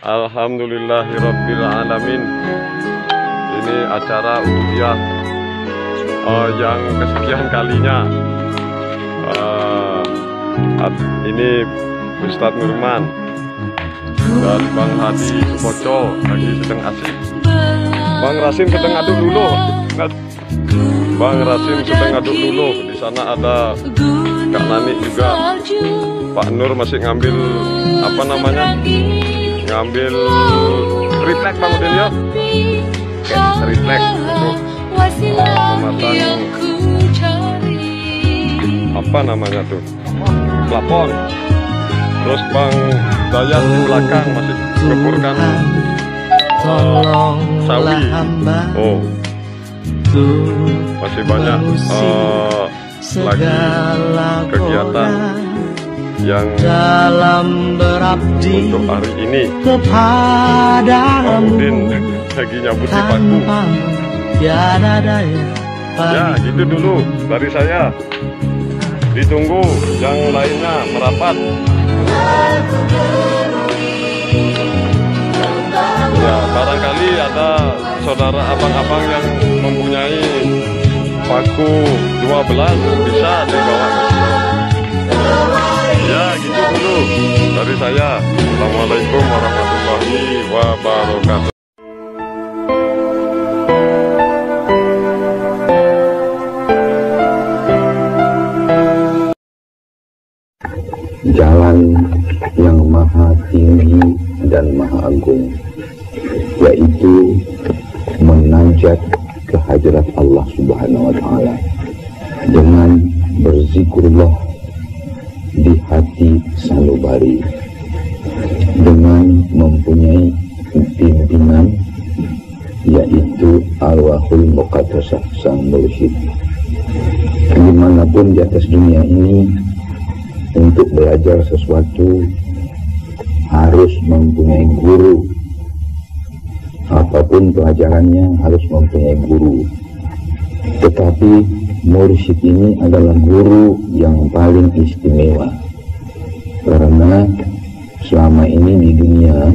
Alhamdulillahirabbil alamin. Ini acara ujian yang kesekian kalinya. Ini Ustadz Nurman dan Bang Hadi Sukoco lagi sedang asik. Bang Rasim sedang aduk dulu. Bang Rasim sedang aduk dulu. Di sana ada Kak Nani juga. Pak Nur masih ngambil apa namanya? Ngambil triplek Bang Udin ya. Triplek untuk memasang apa namanya tuh? Plafon. Terus Bang Dayat di belakang masih ngeburkan sawi. Oh, masih banyak lagi kegiatan yang untuk hari ini. Bang Udin lagi nyambut di paku. Ya gitu dulu dari saya. Ditunggu yang lainnya merapat. Ya, barangkali ada saudara abang-abang yang mempunyai paku 12 bisa dibawa ke sini. Ya, gitu dulu dari saya. Assalamualaikum warahmatullahi wabarakatuh. Jalan yang maha tinggi dan maha agung, yaitu menajat ke hadirat Allah Subhanahu wa Ta'ala dengan berzikrullah di hati sanubari, dengan mempunyai pimpinan yaitu arwahul muqaddasah sang mursyid. Dimanapun di atas dunia ini, untuk belajar sesuatu harus mempunyai guru. Apapun pelajarannya harus mempunyai guru. Tetapi mursyid ini adalah guru yang paling istimewa. Karena selama ini di dunia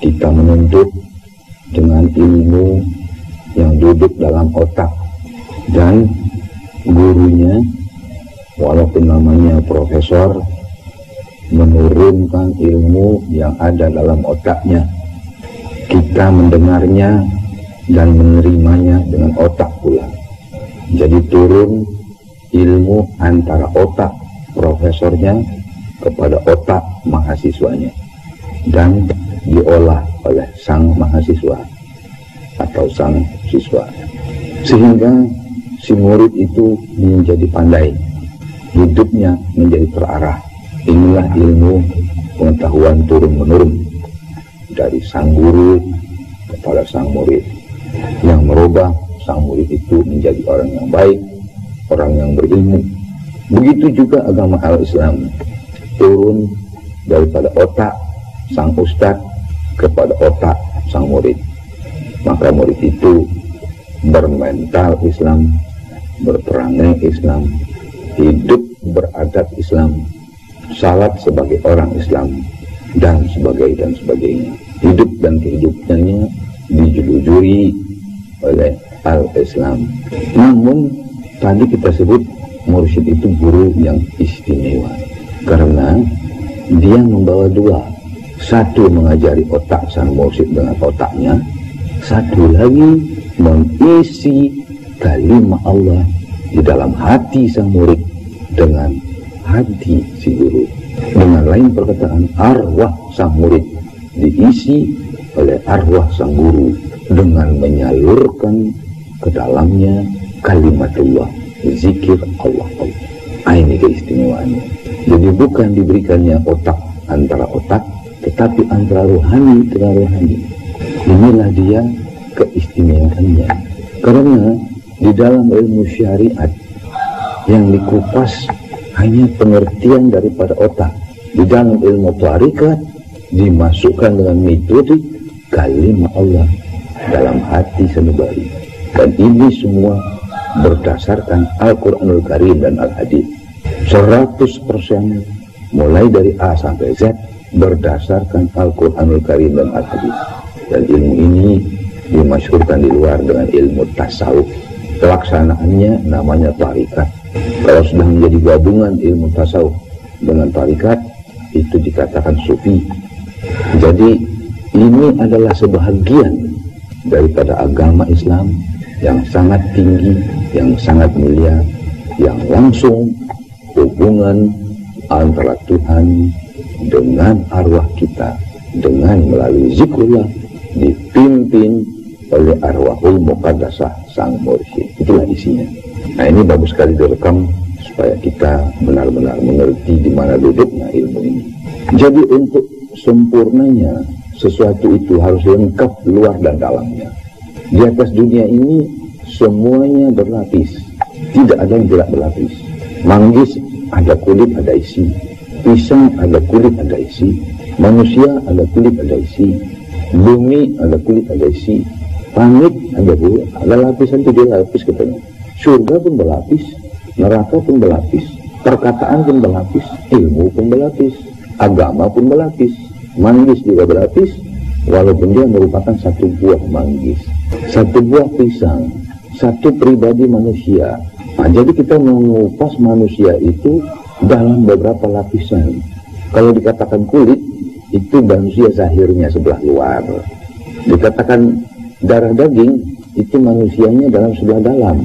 kita menuntut dengan ilmu yang duduk dalam otak, dan gurunya walaupun namanya profesor menurunkan ilmu yang ada dalam otaknya. Kita mendengarnya dan menerimanya dengan otak pula. Jadi turun ilmu antara otak profesornya kepada otak mahasiswanya, dan diolah oleh sang mahasiswa atau sang siswa, sehingga si murid itu menjadi pandai, hidupnya menjadi terarah. Inilah ilmu pengetahuan turun-menurun dari sang guru kepada sang murid, yang merubah sang murid itu menjadi orang yang baik, orang yang berilmu. Begitu juga agama al-Islam, turun daripada otak sang ustadz kepada otak sang murid. Maka murid itu bermental Islam, berperangai Islam, hidup beradab Islam, salat sebagai orang Islam, dan sebagainya. Hidup dan kehidupannya dijulujuri oleh al-Islam. Namun tadi kita sebut mursyid itu guru yang istimewa, karena dia membawa dua. Satu mengajari otak sang mursyid dengan otaknya, satu lagi mengisi kalimat Allah di dalam hati sang murid dengan hati si guru. Dengan lain perkataan, arwah sang murid diisi oleh arwah sang guru dengan menyalurkan ke dalamnya kalimatullah, zikir Allah. Ini keistimewaannya. Jadi bukan diberikannya otak antara otak, tetapi antara rohani dengan rohani. Inilah dia keistimewaannya. Karena di dalam ilmu syariat yang dikupas hanya pengertian daripada otak. Di dalam ilmu tarikat dimasukkan dengan metode kalimat Allah dalam hati sanubari. Dan ini semua berdasarkan Al-Quranul Karim dan Al-Hadis. 100% mulai dari A sampai Z berdasarkan Al-Quranul Karim dan Al-Hadis. Dan ilmu ini dimasyhurkan di luar dengan ilmu tasawuf. Pelaksanaannya namanya tarikat. Kalau sudah menjadi gabungan ilmu tasawuf dengan tarikat, itu dikatakan sufi. Jadi ini adalah sebahagian daripada agama Islam yang sangat tinggi, yang sangat mulia, yang langsung hubungan antara Tuhan dengan arwah kita, dengan melalui zikrullah, dipimpin oleh arwahul muqaddasah sang mursyid. Itulah isinya. Nah, ini bagus sekali direkam supaya kita benar-benar mengerti di mana duduknya ilmu ini. Jadi untuk sempurnanya sesuatu itu harus lengkap luar dan dalamnya. Di atas dunia ini semuanya berlapis, tidak ada yang tidak berlapis. Manggis ada kulit ada isi, pisang ada kulit ada isi, manusia ada kulit ada isi, bumi ada kulit ada isi, langit ada lapisan 7 lapis katanya. Surga pun berlapis, neraka pun berlapis, perkataan pun berlapis, ilmu pun berlapis, agama pun berlapis, manggis juga berlapis, walaupun dia merupakan satu buah manggis, satu buah pisang, satu pribadi manusia. Nah, jadi kita mengupas manusia itu dalam beberapa lapisan. Kalau dikatakan kulit, itu manusia zahirnya sebelah luar. Dikatakan darah daging, itu manusianya dalam sebelah dalam.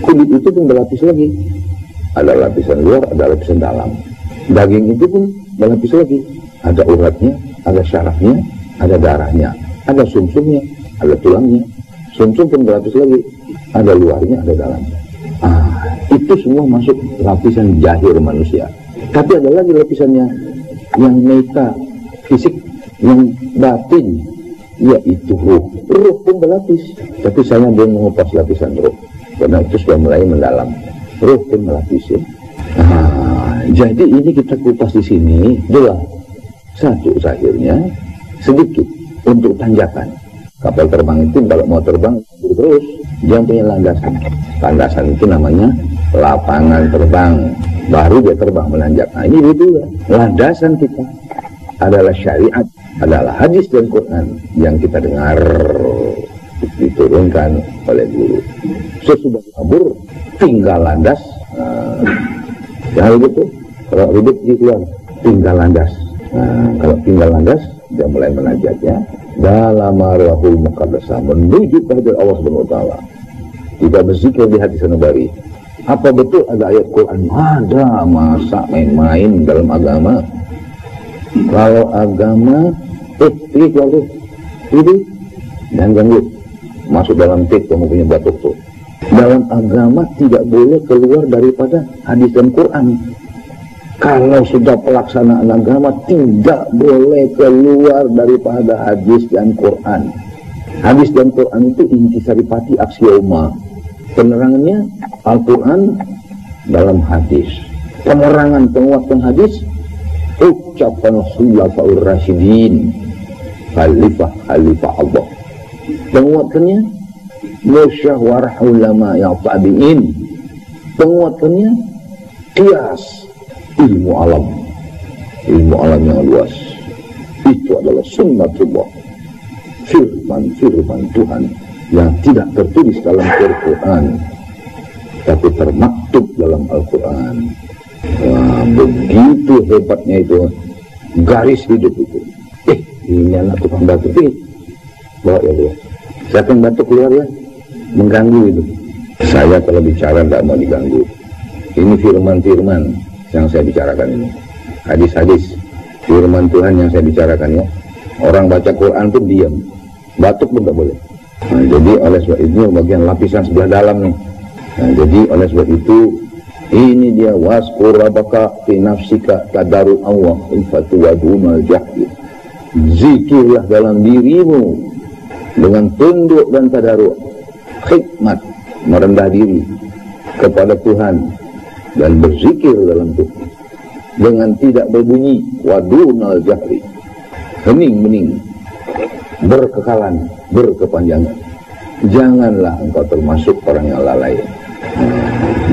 Kulit itu pun berlapis lagi. Ada lapisan luar, ada lapisan dalam. Daging itu pun berlapis lagi. Ada uratnya, ada syarafnya, ada darahnya, ada sumsumnya, ada tulangnya. Sumsum pun berlapis lagi. Ada luarnya, ada dalamnya. Itu semua masuk lapisan zahir manusia. Tapi ada lagi lapisannya yang meta, fisik, yang batin, yaitu ruh. Ruh pun berlapis. Tapi saya belum mengupas lapisan ruh, karena itu sudah mulai mendalam. Ruh pun melapis ya. Jadi ini kita kupas di sini adalah satu zahirnya, sedikit untuk tanjakan. Kapal terbang itu kalau mau terbang terus, dia punya landasan. Landasan itu namanya lapangan terbang. Baru dia terbang menanjak. Nah ini juga landasan kita adalah syariat, adalah hadis dan Quran yang kita dengar diturunkan oleh guru. Sesudah kabur tinggal landas. Jangan begitu. Kalau ribut di keluar tinggal landas. Kalau tinggal landas dia mulai menajatnya dalam arwahul muqaddasah menuju kehadirat Allah Subhanahu wa taala. Kita berzikir di hati sanubari. Apa betul ada ayat Quran? Ada, masa main-main dalam agama? Kalau agama, ini keluar tuh, ini jangan ganggu, masuk dalam tik kamu punya batuk tuh. Dalam agama tidak boleh keluar daripada hadis dan Quran. Kalau sudah pelaksanaan agama tidak boleh keluar daripada hadis dan Quran. Hadis dan Quran itu intisaripati aksioma. Penerangannya Al-Quran dalam hadis. Penerangan penguatan hadis ucapan khulafaur rasyidin, khalifah Allah. Penguatannya musyawarah ulama yang tabi'in. Penguatannya qiyas, ilmu alam yang luas. Itu adalah sunnatullah, firman Tuhan yang tidak tertulis dalam Al-Quran tapi termaktub dalam Al-Quran. Begitu hebatnya itu garis hidup itu. Ini anak tukang batuk ini bawa ya dia. Saya akan batuk keluar ya, mengganggu itu. Saya kalau bicara tidak mau diganggu. Ini firman-firman yang saya bicarakan ini, hadis-hadis firman Tuhan yang saya bicarakan ya. Orang baca Quran pun diam, batuk pun tidak boleh. Nah, jadi oleh sebab itu bagian lapisan sebelah dalam nih. Nah, jadi oleh sebab itu ini dia waskur rabbaka fi nafsika tadaru Allah infatu wadunal jahil. Zikirlah dalam dirimu dengan tunduk dan tadaruk, khidmat, merendah diri kepada Tuhan dan berzikir dalam Tuhan dengan tidak berbunyi, wadunal jahri, hening-mening, berkekalan, berkepanjangan. Janganlah engkau termasuk orang yang lalai.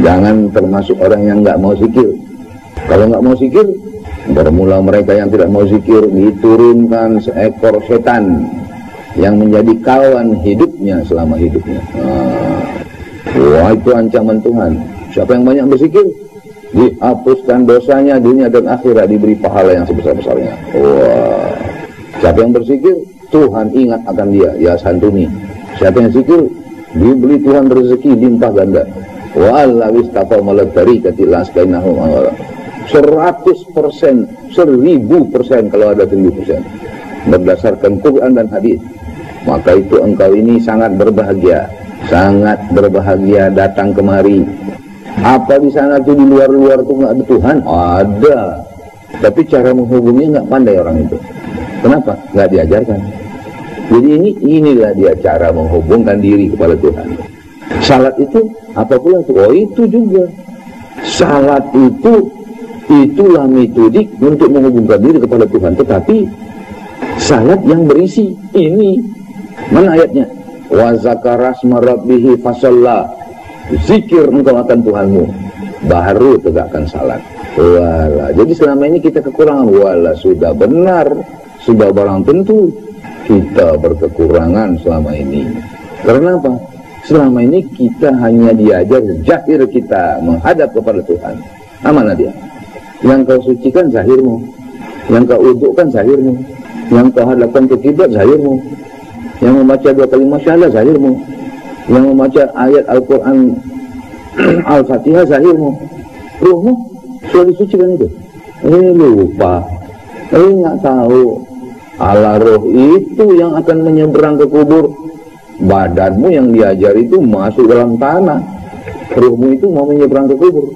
Jangan termasuk orang yang nggak mau zikir. Kalau nggak mau zikir, Bermula mereka yang tidak mau zikir, diturunkan seekor setan yang menjadi kawan hidupnya selama hidupnya. Wah, itu ancaman Tuhan. Siapa yang banyak berzikir, dihapuskan dosanya dunia dan akhirat, diberi pahala yang sebesar-besarnya. Wah, siapa yang berzikir, Tuhan ingat akan dia, ya santuni. Siapa yang zikir, diberi Tuhan rezeki limpah ganda. Wa allawis taqaw maladari katilah skainahum 100%, 1000% kalau ada 1000% berdasarkan Quran dan hadis. Maka itu engkau ini sangat berbahagia datang kemari. Apa di sana tuh, di luar tuh nggak ada Tuhan? Ada, tapi cara menghubunginya nggak pandai orang itu. Kenapa? Nggak diajarkan. Jadi inilah dia cara menghubungkan diri kepada Tuhan. Salat itu apa pula itu? Oh, itu juga salat itulah metodik untuk menghubungkan diri kepada Tuhan. Tetapi salat yang berisi ini, mana ayatnya? Wa zakara asma rabbihi fasalla, zikir engkau akan Tuhanmu, baru tegakkan salat. Walah, jadi selama ini kita kekurangan. Walah, sudah benar, sudah barang tentu kita berkekurangan selama ini. Karena apa? Selama ini kita hanya diajar zahir kita menghadap kepada Tuhan. Mana dia? Yang kau sucikan zahirmu, yang kau udukkan zahirmu, yang kau hadapkan ke kiblat zahirmu, yang membaca 2 kalimat syahadat zahirmu, yang membaca ayat Al-Quran Al-Fatihah zahirmu. Ruhmu sudah disucikan itu. Lupa, nggak tahu. Ala roh itu yang akan menyeberang ke kubur. Badanmu yang diajar itu masuk dalam tanah, ruhmu itu mau menyeberang ke kubur.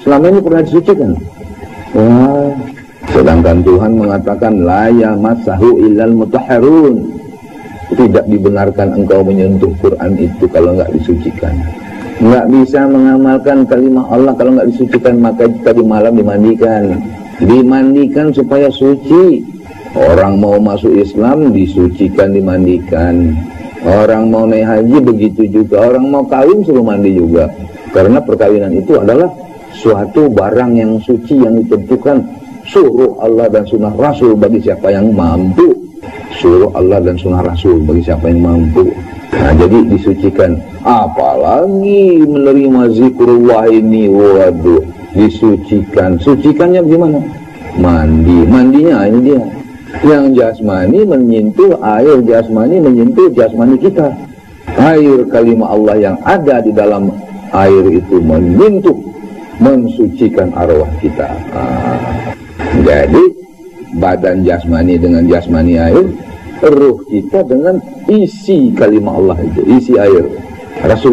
Selama ini pernah disucikan. Wah, sedangkan Tuhan mengatakan la yamassahu illal mutahharun, tidak dibenarkan engkau menyentuh Quran itu kalau nggak disucikan. Nggak bisa mengamalkan kalimat Allah kalau nggak disucikan. Maka tadi malam dimandikan supaya suci. Orang mau masuk Islam disucikan, dimandikan. Orang mau naik haji begitu juga. Orang mau kawin suruh mandi juga. Karena perkawinan itu adalah suatu barang yang suci yang ditentukan suruh Allah dan sunnah Rasul bagi siapa yang mampu. Suruh Allah dan sunnah Rasul bagi siapa yang mampu. Nah, jadi disucikan. Apalagi menerima zikrullah ini, waduh, disucikan. Sucikannya bagaimana? Mandinya ini dia. Yang jasmani menyentuh air jasmani, menyentuh jasmani kita. Air kalimat Allah yang ada di dalam air itu menyentuh, mensucikan arwah kita. Jadi badan jasmani dengan jasmani air, ruh kita dengan isi kalimat Allah itu, isi air. Rasul